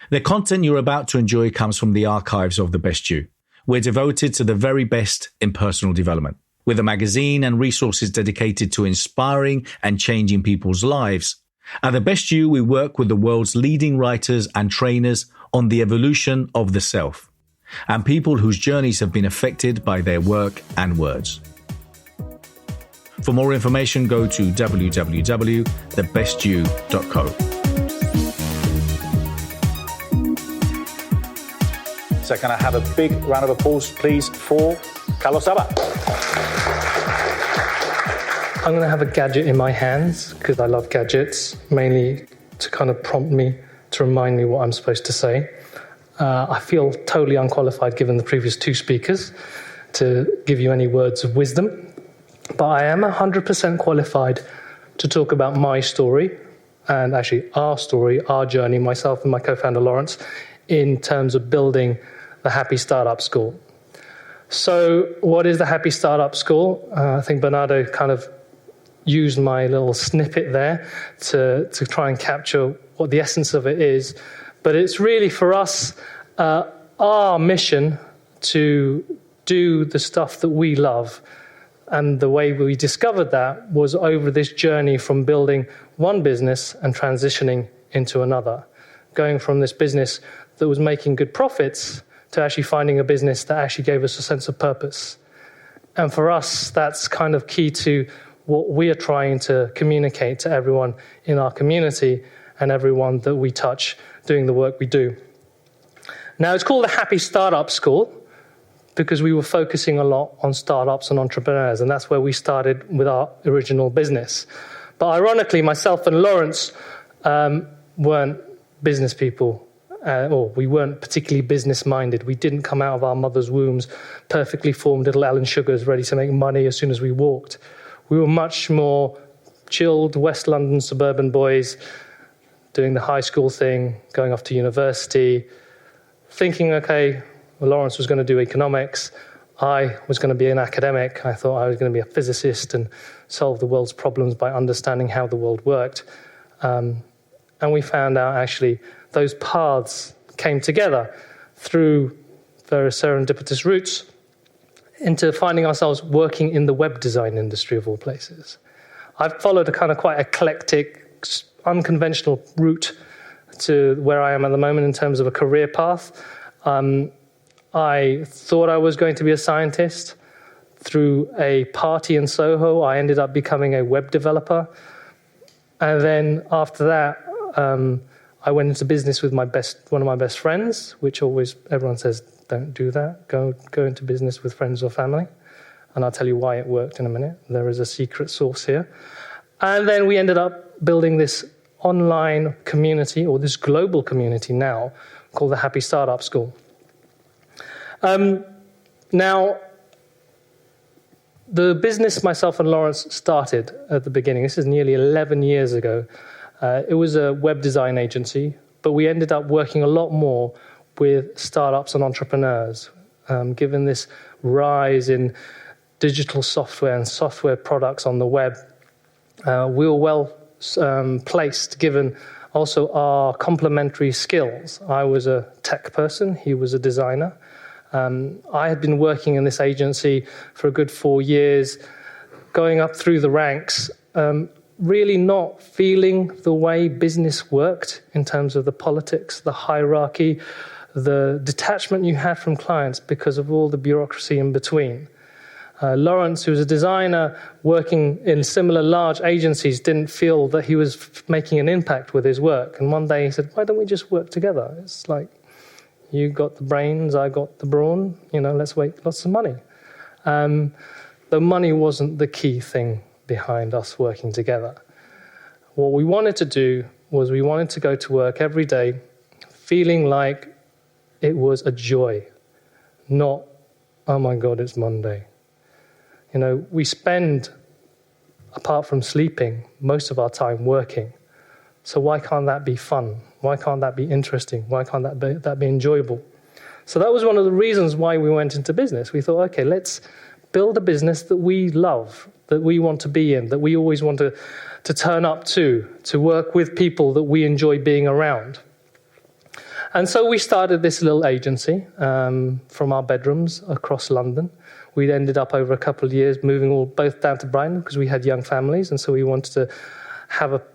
The content you're about to enjoy comes from the archives of The Best You. We're devoted to the very best in personal development. With a magazine and resources dedicated to inspiring and changing people's lives, at The Best You, we work with the world's leading writers and trainers on the evolution of the self, and people whose journeys have been affected by their work and words. For more information, go to www.thebestyou.co. So can I have a big round of applause, please, for Carlos Saba? I'm going to have a gadget in my hands because I love gadgets, mainly to kind of prompt me, to remind me what I'm supposed to say. I feel totally unqualified, given the previous two speakers, to give you any words of wisdom. But I am 100% qualified to talk about my story, and actually our story, our journey, myself and my co-founder Lawrence, in terms of building the Happy Startup School. So what is the Happy Startup School? I think Bernardo kind of used my little snippet there to try and capture what the essence of it is. But it's really for us, our mission to do the stuff that we love. And the way we discovered that was over this journey from building one business and transitioning into another. Going from this business that was making good profits to actually finding a business that actually gave us a sense of purpose. And for us, that's kind of key to what we are trying to communicate to everyone in our community and everyone that we touch doing the work we do. Now, it's called the Happy Startup School because we were focusing a lot on startups and entrepreneurs, and that's where we started with our original business. But ironically, myself and Lawrence weren't business people. Or we weren't particularly business-minded. We didn't come out of our mother's wombs perfectly formed little Alan Sugars ready to make money as soon as we walked. We were much more chilled West London suburban boys doing the high school thing, going off to university, thinking, okay, well, Lawrence was going to do economics. I was going to be an academic. I thought I was going to be a physicist and solve the world's problems by understanding how the world worked. And we found out actually those paths came together through various serendipitous routes into finding ourselves working in the web design industry of all places. I've followed a kind of quite eclectic, unconventional route to where I am at the moment in terms of a career path. I thought I was going to be a scientist. Through a party in Soho, I ended up becoming a web developer. And then after that, I went into business with one of my best friends, which always everyone says, don't do that. Go into business with friends or family. And I'll tell you why it worked in a minute. There is a secret sauce here. And then we ended up building this online community, or this global community now, called the Happy Startup School. Now, the business myself and Lawrence started at the beginning, this is nearly 11 years ago. It was a web design agency, but we ended up working a lot more with startups and entrepreneurs. Given this rise in digital software and software products on the web, we were well placed, given also our complementary skills. I was a tech person, he was a designer. I had been working in this agency for a good 4 years, going up through the ranks, really not feeling the way business worked in terms of the politics, the hierarchy, the detachment you had from clients because of all the bureaucracy in between. Lawrence, who was a designer working in similar large agencies, didn't feel that he was making an impact with his work. And one day he said, why don't we just work together? It's like, you got the brains, I got the brawn, let's make lots of money. The money wasn't the key thing behind us working together. What we wanted to do was we wanted to go to work every day feeling like it was a joy, not, oh my God, it's Monday. We spend, apart from sleeping, most of our time working. So why can't that be fun? Why can't that be interesting? Why can't that be enjoyable? So that was one of the reasons why we went into business. We thought, okay, let's build a business that we love, that we want to be in, that we always want to turn up to work with people that we enjoy being around. And so we started this little agency from our bedrooms across London. We ended up over a couple of years moving both down to Brighton because we had young families, and so we wanted to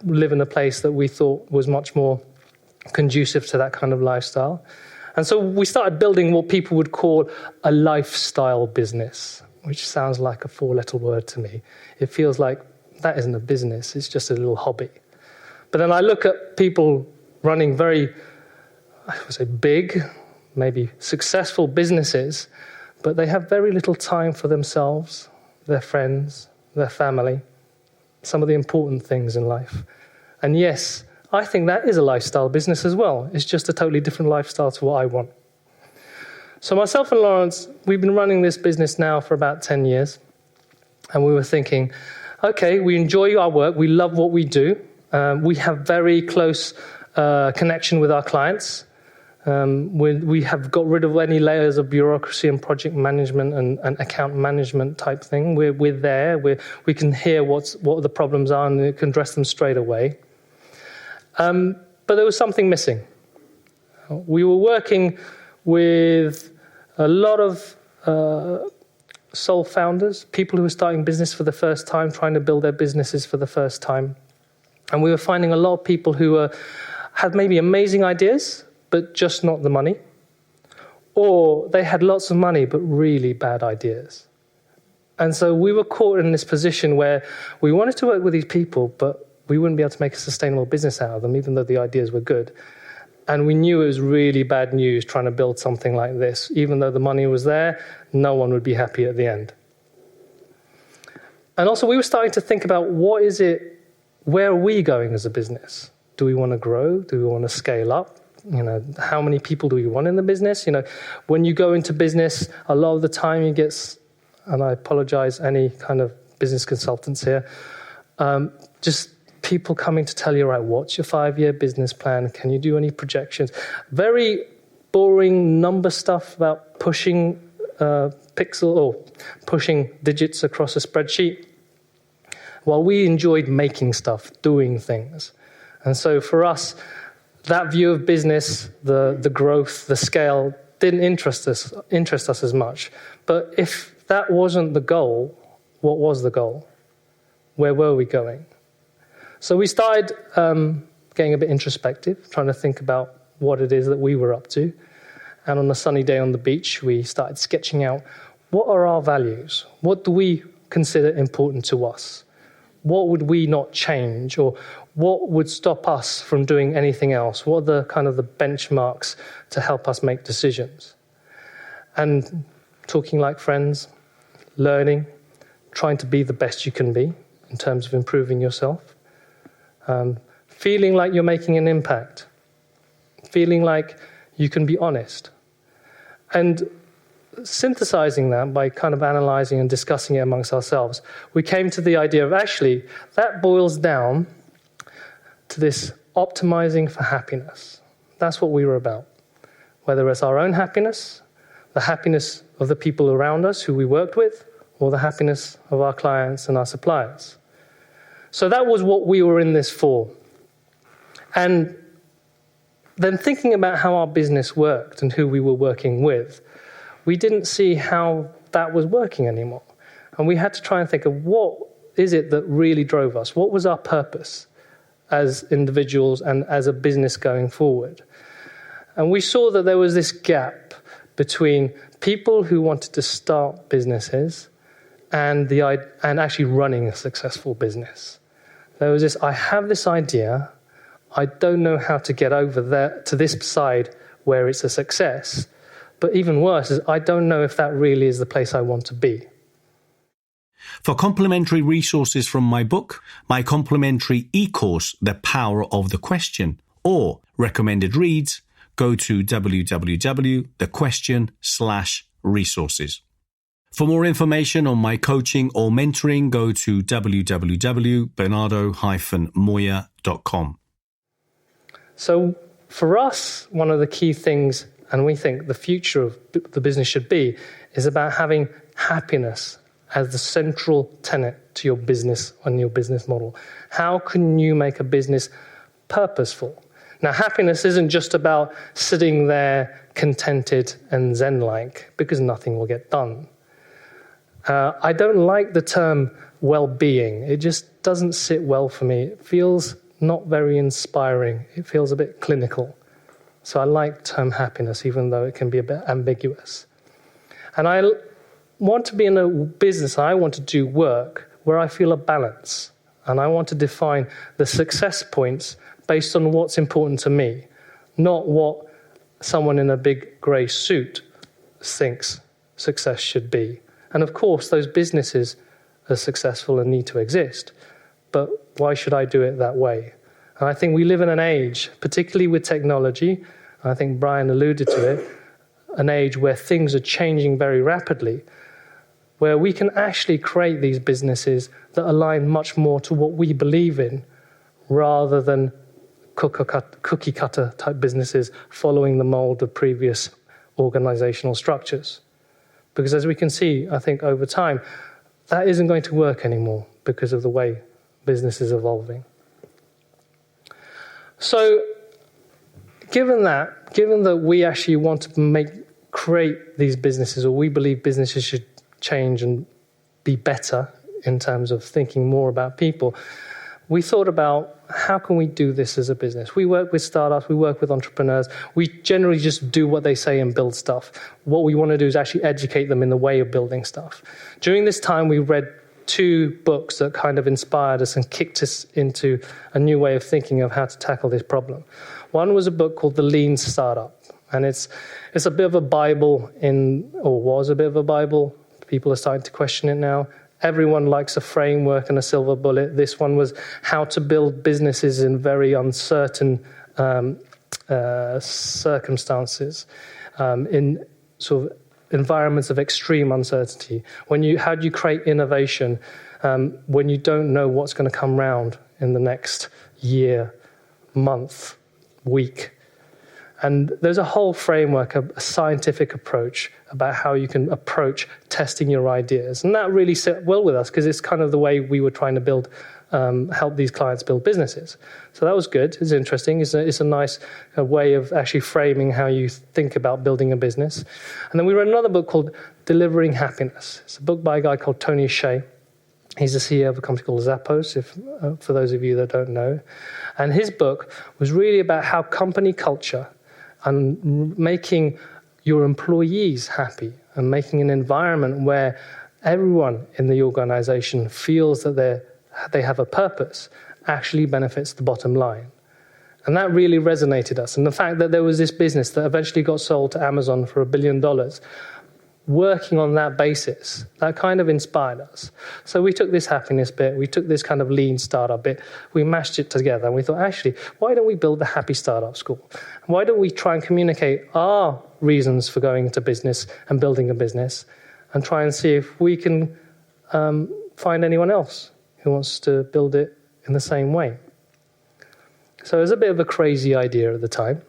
live in a place that we thought was much more conducive to that kind of lifestyle. And so we started building what people would call a lifestyle business, which sounds like a four-letter word to me. It feels like that isn't a business, it's just a little hobby. But then I look at people running very, I would say, big, maybe successful businesses, but they have very little time for themselves, their friends, their family, some of the important things in life. And yes, I think that is a lifestyle business as well. It's just a totally different lifestyle to what I want. So myself and Lawrence, we've been running this business now for about 10 years. And we were thinking, okay, we enjoy our work. We love what we do. We have very close connection with our clients. We have got rid of any layers of bureaucracy and project management and account management type thing. We're there. We can hear what the problems are and we can address them straight away. But there was something missing. We were working with a lot of sole founders, people who were starting business for the first time, trying to build their businesses for the first time. And we were finding a lot of people who had maybe amazing ideas, but just not the money. Or they had lots of money, but really bad ideas. And so we were caught in this position where we wanted to work with these people, but we wouldn't be able to make a sustainable business out of them, even though the ideas were good. And we knew it was really bad news trying to build something like this. Even though the money was there, no one would be happy at the end. And also we were starting to think about where are we going as a business? Do we want to grow? Do we want to scale up? How many people do we want in the business? When you go into business, a lot of the time you get, and I apologize, any kind of business consultants here, just people coming to tell you, right, what's your 5-year business plan? Can you do any projections? Very boring number stuff about pushing pushing digits across a spreadsheet. While we enjoyed making stuff, doing things. And so for us, that view of business, the growth, the scale, didn't interest us as much. But if that wasn't the goal, what was the goal? Where were we going? So we started getting a bit introspective, trying to think about what it is that we were up to. And on a sunny day on the beach, we started sketching out what are our values? What do we consider important to us? What would we not change, or what would stop us from doing anything else? What are the kind of the benchmarks to help us make decisions? And talking like friends, learning, trying to be the best you can be in terms of improving yourself, feeling like you're making an impact, feeling like you can be honest, and synthesizing that by kind of analyzing and discussing it amongst ourselves, we came to the idea of actually that boils down to this optimizing for happiness. That's what we were about. Whether it's our own happiness, the happiness of the people around us who we worked with, or the happiness of our clients and our suppliers. So that was what we were in this for. And then thinking about how our business worked and who we were working with, we didn't see how that was working anymore. And we had to try and think of what is it that really drove us? What was our purpose as individuals and as a business going forward? And we saw that there was this gap between people who wanted to start businesses and actually running a successful business. There was this, I have this idea, I don't know how to get over there to this side where it's a success. But even worse is I don't know if that really is the place I want to be. For complimentary resources from my book, my complimentary e-course, The Power of the Question, or recommended reads, go to www.thequestion.com/resources. For more information on my coaching or mentoring, go to www.bernardo-moya.com. So for us, one of the key things, and we think the future of the business should be, is about having happiness as the central tenet to your business and your business model. How can you make a business purposeful? Now, happiness isn't just about sitting there contented and zen-like, because nothing will get done. I don't like the term well-being. It just doesn't sit well for me. It feels not very inspiring. It feels a bit clinical. So I like the term happiness, even though it can be a bit ambiguous. And I want to be in a business, I want to do work where I feel a balance. And I want to define the success points based on what's important to me, not what someone in a big grey suit thinks success should be. And of course, those businesses are successful and need to exist. But why should I do it that way? And I think we live in an age, particularly with technology, and I think Brian alluded to it, an age where things are changing very rapidly, where we can actually create these businesses that align much more to what we believe in, rather than cookie cutter type businesses following the mold of previous organizational structures. Because as we can see, I think over time, that isn't going to work anymore because of the way business is evolving. So given that we actually want to create these businesses, or we believe businesses should change and be better in terms of thinking more about people, we thought about how can we do this as a business. We work with startups, we work with entrepreneurs. We generally just do what they say and build stuff. What we want to do is actually educate them in the way of building stuff. During this time, we read 2 books that kind of inspired us and kicked us into a new way of thinking of how to tackle this problem. One was a book called The Lean Startup, and it's a bit of a Bible was a bit of a Bible. People are starting to question it now. Everyone likes a framework and a silver bullet. This one was how to build businesses in very uncertain circumstances, in sort of environments of extreme uncertainty. How do you create innovation when you don't know what's going to come round in the next year, month, week? And there's a whole framework, a scientific approach about how you can approach testing your ideas. And that really set well with us because it's kind of the way we were trying to help these clients build businesses. So that was good. It's interesting. It's a nice way of actually framing how you think about building a business. And then we read another book called Delivering Happiness. It's a book by a guy called Tony Hsieh. He's the CEO of a company called Zappos, for those of you that don't know. And his book was really about how company culture and making your employees happy and making an environment where everyone in the organization feels that they have a purpose actually benefits the bottom line. And that really resonated us. And the fact that there was this business that eventually got sold to Amazon for $1 billion, working on that basis, that kind of inspired us. So we took this happiness bit, we took this kind of lean startup bit, we mashed it together, and we thought, actually, why don't we build the Happy Startup School? Why don't we try and communicate our reasons for going into business and building a business, and try and see if we can find anyone else who wants to build it in the same way. So it was a bit of a crazy idea at the time.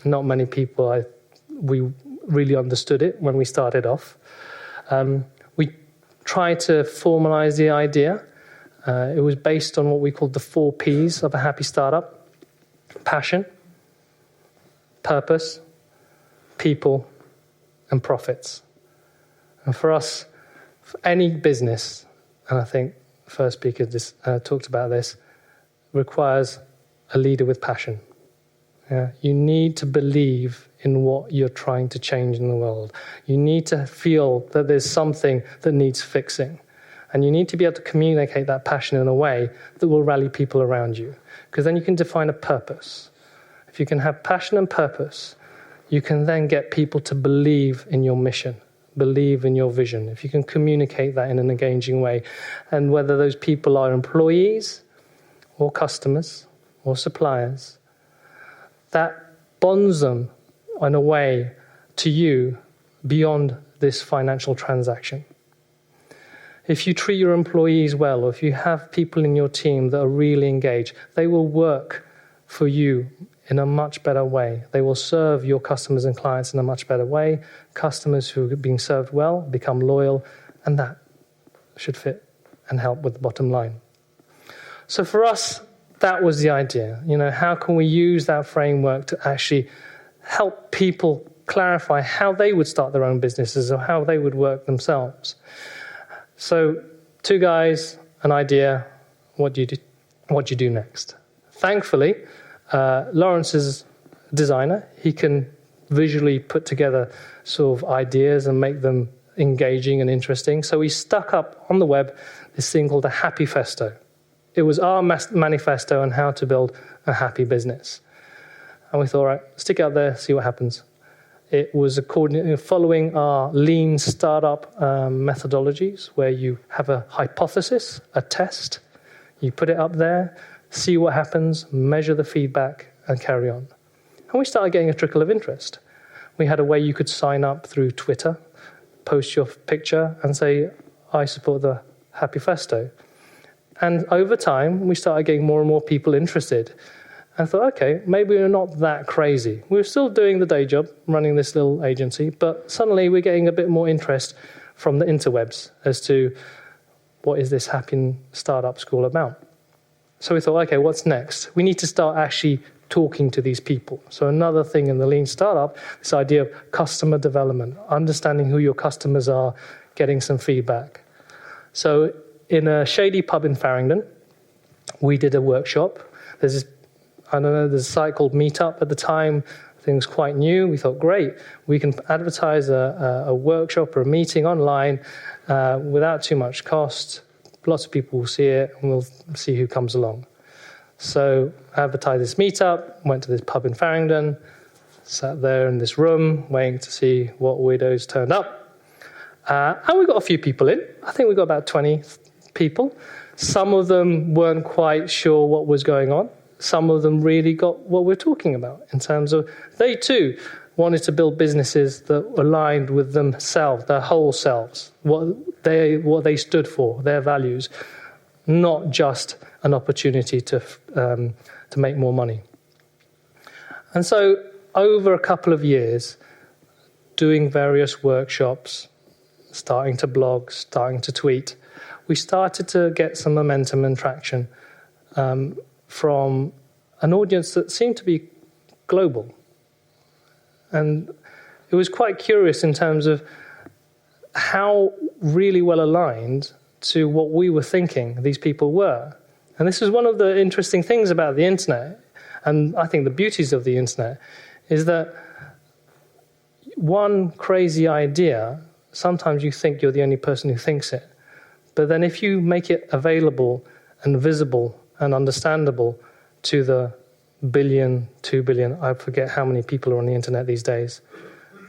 Not many people we really understood it when we started off. We tried to formalize the idea. It was based on what we called the 4 Ps of a happy startup: passion, purpose, people, and profits. And for us, for any business, and I think the first speaker talked about this, requires a leader with passion. Yeah, you need to believe in what you're trying to change in the world. You need to feel that there's something that needs fixing. And you need to be able to communicate that passion in a way that will rally people around you. Because then you can define a purpose. If you can have passion and purpose, you can then get people to believe in your mission, believe in your vision. If you can communicate that in an engaging way. And whether those people are employees or customers or suppliers, that bonds them in a way to you beyond this financial transaction. If you treat your employees well, or if you have people in your team that are really engaged, they will work for you in a much better way. They will serve your customers and clients in a much better way. Customers who are being served well become loyal, and that should fit and help with the bottom line. So for us, that was the idea. How can we use that framework to actually help people clarify how they would start their own businesses or how they would work themselves? So 2 guys, an idea, what do you do next? Thankfully, Lawrence is a designer. He can visually put together sort of ideas and make them engaging and interesting. So we stuck up on the web this thing called a Happy Festo. It was our manifesto on how to build a happy business. And we thought, all right, stick it out there, see what happens. It was following our lean startup methodologies, where you have a hypothesis, a test, you put it up there, see what happens, measure the feedback, and carry on. And we started getting a trickle of interest. We had a way you could sign up through Twitter, post your picture, and say, I support the Happy Festo. And over time, we started getting more and more people interested. And I thought, okay, maybe we're not that crazy. We're still doing the day job, running this little agency, but suddenly we're getting a bit more interest from the interwebs as to what is this happy startup school about. So we thought, okay, what's next? We need to start actually talking to these people. So another thing in the lean startup, this idea of customer development, understanding who your customers are, getting some feedback. So in a shady pub in Farringdon, we did a workshop. There's a site called Meetup at the time. Things quite new. We thought, great, we can advertise a workshop or a meeting online without too much cost. Lots of people will see it, and we'll see who comes along. So advertised this meetup, went to this pub in Farringdon, sat there in this room waiting to see what weirdos turned up. And we got a few people in. I think we got about 20 people. Some of them weren't quite sure what was going on. Some of them really got what we're talking about in terms of they too wanted to build businesses that aligned with themselves, their whole selves, what they stood for, their values, not just an opportunity to make more money. And so over a couple of years, doing various workshops, starting to blog, starting to tweet, we started to get some momentum and traction from an audience that seemed to be global. And it was quite curious in terms of how really well aligned to what we were thinking these people were. And this is one of the interesting things about the internet, and I think the beauties of the internet, is that one crazy idea, sometimes you think you're the only person who thinks it. But then if you make it available and visible and understandable to the 1 billion, 2 billion, I forget how many people are on the internet these days,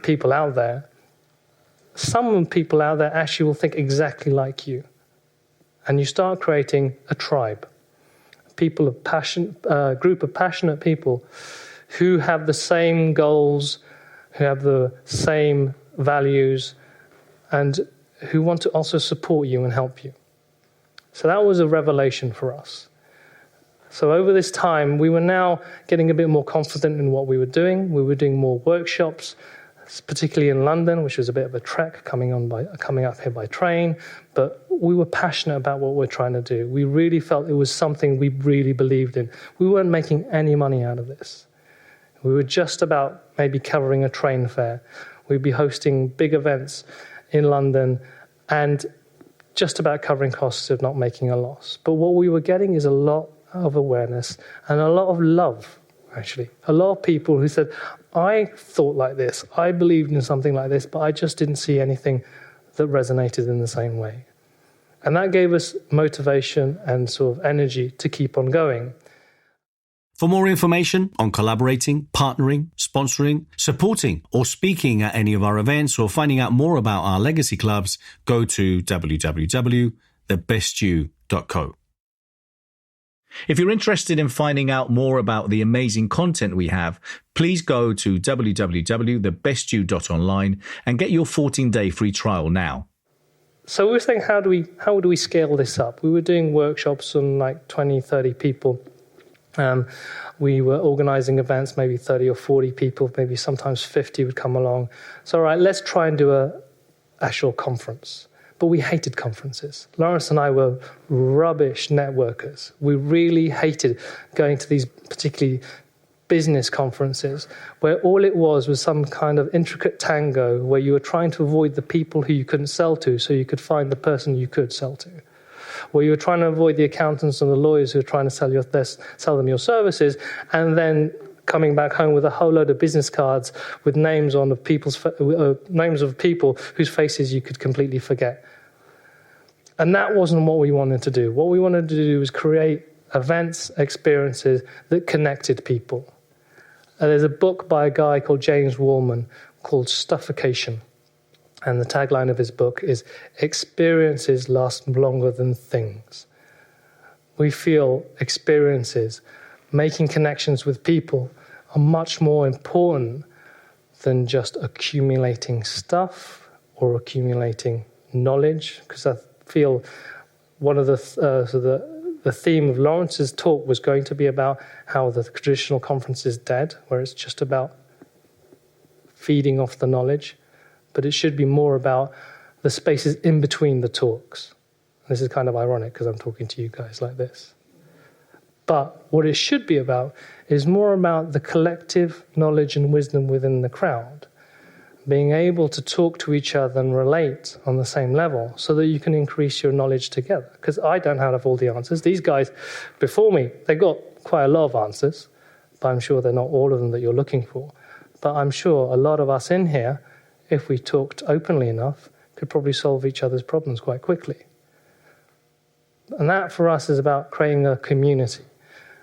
people out there, some people out there actually will think exactly like you. And you start creating a tribe, group of passionate people who have the same goals, who have the same values, and who want to also support you and help you. So that was a revelation for us. So over this time, we were now getting a bit more confident in what we were doing. We were doing more workshops, particularly in London, which was a bit of a trek coming up here by train. But we were passionate about what we're trying to do. We really felt it was something we really believed in. We weren't making any money out of this. We were just about maybe covering a train fare. We'd be hosting big events in London and just about covering costs of not making a loss. But what we were getting is a lot of awareness and a lot of love, actually. A lot of people who said, I thought like this, I believed in something like this, but I just didn't see anything that resonated in the same way. And that gave us motivation and sort of energy to keep on going. For more information on collaborating, partnering, sponsoring, supporting, or speaking at any of our events, or finding out more about our legacy clubs, go to www.thebestyou.co. If you're interested in finding out more about the amazing content we have, please go to www.thebestyou.online and get your 14-day free trial now. So we were saying, how do we scale this up? We were doing workshops on like 20, 30 people. We were organizing events, maybe 30 or 40 people, maybe sometimes 50 would come along. So, all right, let's try and do an actual conference. but we hated conferences. Lawrence and I were rubbish networkers. We really hated going to these particularly business conferences where all it was some kind of intricate tango where you were trying to avoid the people who you couldn't sell to so you could find the person you could sell to. Where you were trying to avoid the accountants and the lawyers who were trying to sell them your services, and then coming back home with a whole load of business cards with names on of names of people whose faces you could completely forget. And that wasn't what we wanted to do. What we wanted to do was create events, experiences that connected people. There's a book by a guy called James Wallman called Stuffication. And the tagline of his book is, "Experiences last longer than things." We feel experiences, making connections with people, are much more important than just accumulating stuff or accumulating knowledge. Because I feel one of the theme of Lawrence's talk was going to be about how the traditional conference is dead, where it's just about feeding off the knowledge. But it should be more about the spaces in between the talks. This is kind of ironic because I'm talking to you guys like this. But what it should be about is more about the collective knowledge and wisdom within the crowd, being able to talk to each other and relate on the same level so that you can increase your knowledge together. Because I don't have all the answers. These guys before me, they got quite a lot of answers, but I'm sure they're not all of them that you're looking for. But I'm sure a lot of us in here, if we talked openly enough, could probably solve each other's problems quite quickly. And that for us is about creating a community.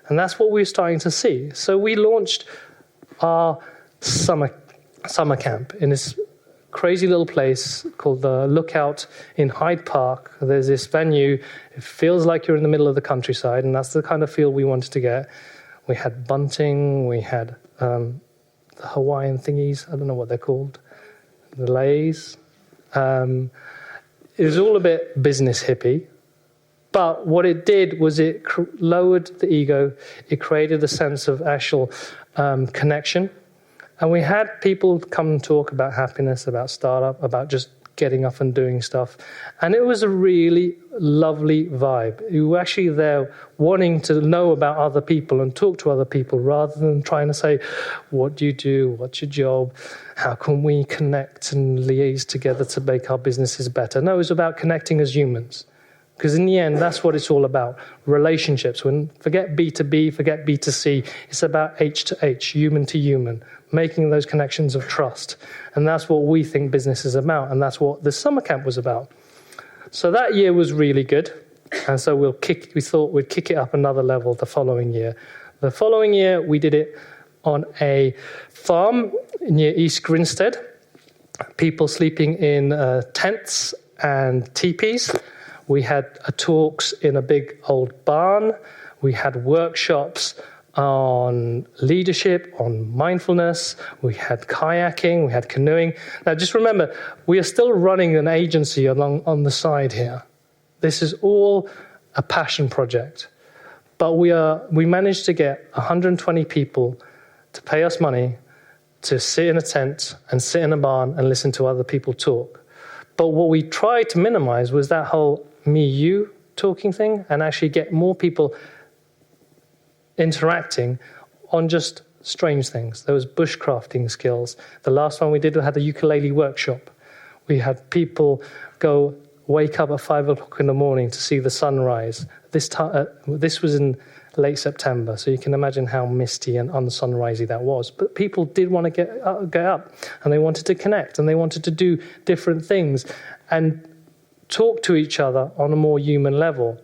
And that's what we're starting to see. So we launched our summer camp in this crazy little place called the Lookout in Hyde Park. There's this venue. It feels like you're in the middle of the countryside, and that's the kind of feel we wanted to get. We had bunting, we had the Hawaiian thingies, I don't know what they're called, the leis. It was all a bit business hippie. But what it did was it lowered the ego. It created a sense of actual connection. And we had people come and talk about happiness, about startup, about just getting up and doing stuff. And it was a really lovely vibe. You were actually there wanting to know about other people and talk to other people rather than trying to say, what do you do? What's your job? How can we connect and liaise together to make our businesses better? No, it was about connecting as humans. Because in the end, that's what it's all about, relationships. Forget B2B, forget B2C. It's about H to H, human to human, making those connections of trust. And that's what we think business is about, and that's what the summer camp was about. So that year was really good, and so we thought we'd kick it up another level the following year. The following year, we did it on a farm near East Grinstead, people sleeping in tents and teepees. We had talks in a big old barn. We had workshops on leadership, on mindfulness. We had kayaking. We had canoeing. Now, just remember, we are still running an agency on the side here. This is all a passion project. But we managed to get 120 people to pay us money to sit in a tent and sit in a barn and listen to other people talk. But what we tried to minimize was that whole me-you talking thing and actually get more people interacting on just strange things. There was bushcrafting skills. The last one we did, we had a ukulele workshop. We had people wake up at 5 o'clock in the morning to see the sunrise. This was in late September, so you can imagine how misty and unsunrisey that was. But people did want to get up, and they wanted to connect, and they wanted to do different things and talk to each other on a more human level.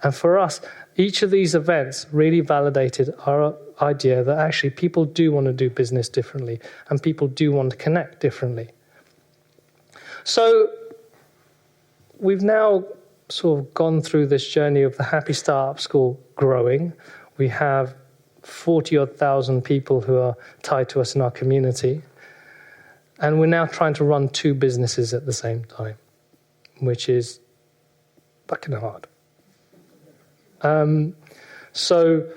And for us, each of these events really validated our idea that actually people do want to do business differently, and people do want to connect differently. So we've now sort of gone through this journey of the Happy Startup School growing. We have 40-odd thousand people who are tied to us in our community. And we're now trying to run 2 businesses at the same time, which is fucking hard. So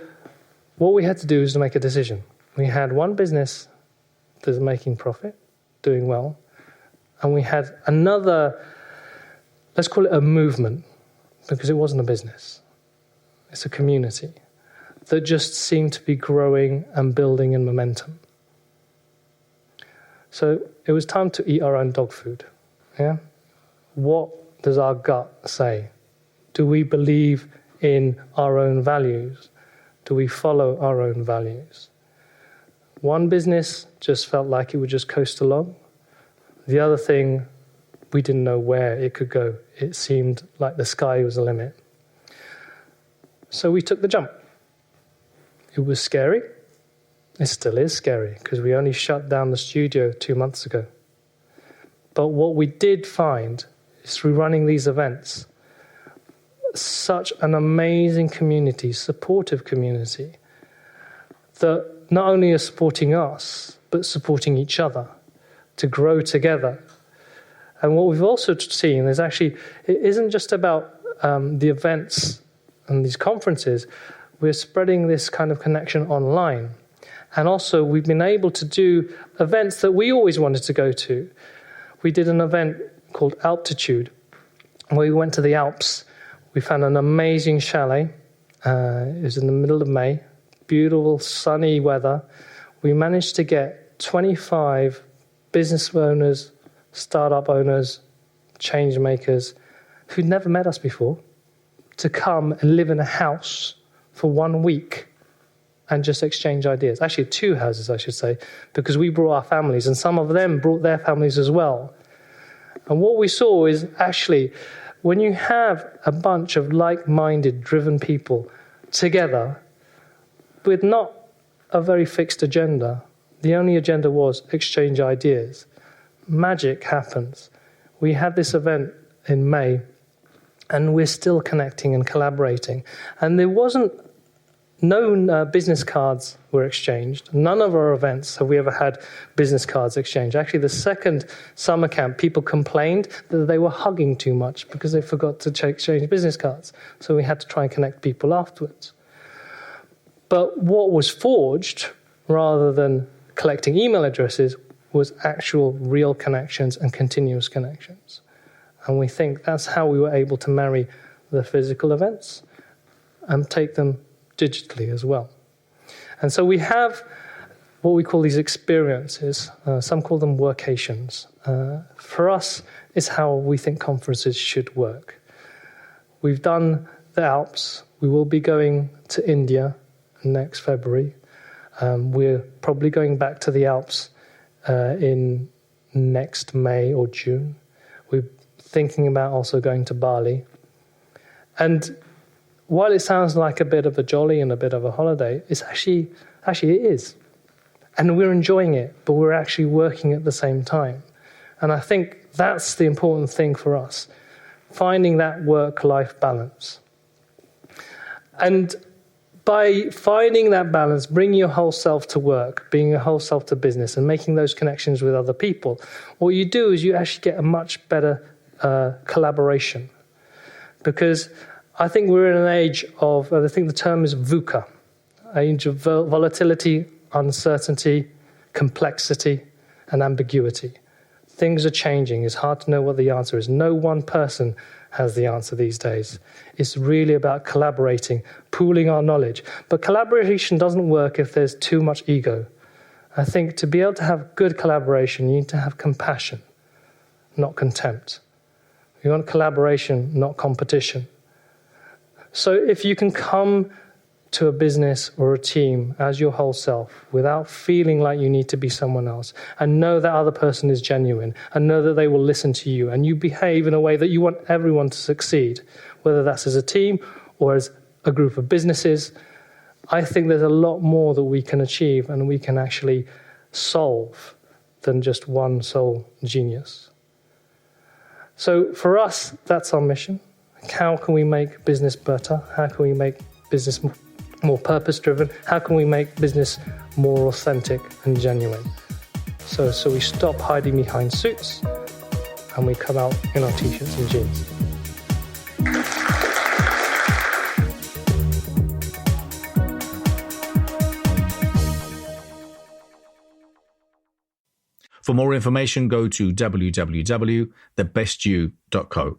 what we had to do is to make a decision. We had one business that's making profit, doing well, and we had another let's call it a movement, because it wasn't a business. It's a community that just seemed to be growing and building in momentum. So it was time to eat our own dog food. Yeah? What does our gut say? Do we believe in our own values? Do we follow our own values? One business just felt like it would just coast along. The other thing, we didn't know where it could go. It seemed like the sky was the limit. So we took the jump. It was scary. It still is scary because we only shut down the studio 2 months ago. But what we did find is through running these events, such an amazing community, supportive community, that not only are supporting us, but supporting each other to grow together. And what we've also seen is actually, it isn't just about the events and these conferences. We're spreading this kind of connection online. And also, we've been able to do events that we always wanted to go to. We did an event called Altitude, where we went to the Alps. We found an amazing chalet. It was in the middle of May, beautiful sunny weather. We managed to get 25 business owners, startup owners, change makers who'd never met us before to come and live in a house for 1 week and just exchange ideas. Actually, 2 houses, I should say, because we brought our families and some of them brought their families as well. And what we saw is actually when you have a bunch of like-minded, driven people together with not a very fixed agenda, the only agenda was exchange ideas, magic happens. We had this event in May and we're still connecting and collaborating. And there wasn't no business cards were exchanged. None of our events have we ever had business cards exchanged. Actually, the second summer camp, people complained that they were hugging too much because they forgot to exchange business cards. So we had to try and connect people afterwards. But what was forged, rather than collecting email addresses, was actual real connections and continuous connections. And we think that's how we were able to marry the physical events and take them digitally as well. And so we have what we call these experiences. Some call them workations. For us, it's how we think conferences should work. We've done the Alps. We will be going to India next February. We're probably going back to the Alps in next May or June. We're thinking about also going to Bali. And while it sounds like a bit of a jolly and a bit of a holiday, it's actually it is. And we're enjoying it, but we're actually working at the same time. And I think that's the important thing for us, finding that work-life balance. And by finding that balance, bringing your whole self to work, bringing your whole self to business, and making those connections with other people, what you do is you actually get a much better collaboration. Because I think we're in an age of, I think the term is VUCA, age of volatility, uncertainty, complexity, and ambiguity. Things are changing. It's hard to know what the answer is. No one person has the answer these days. It's really about collaborating, pooling our knowledge. But collaboration doesn't work if there's too much ego. I think to be able to have good collaboration, you need to have compassion, not contempt. You want collaboration, not competition. So if you can come to a business or a team as your whole self without feeling like you need to be someone else, and know that other person is genuine, and know that they will listen to you, and you behave in a way that you want everyone to succeed, whether that's as a team or as a group of businesses, I think there's a lot more that we can achieve and we can actually solve than just one sole genius. So for us, that's our mission. How can we make business better? How can we make business more purpose-driven? How can we make business more authentic and genuine? So we stop hiding behind suits and we come out in our t-shirts and jeans. For more information, go to www.thebestyou.co.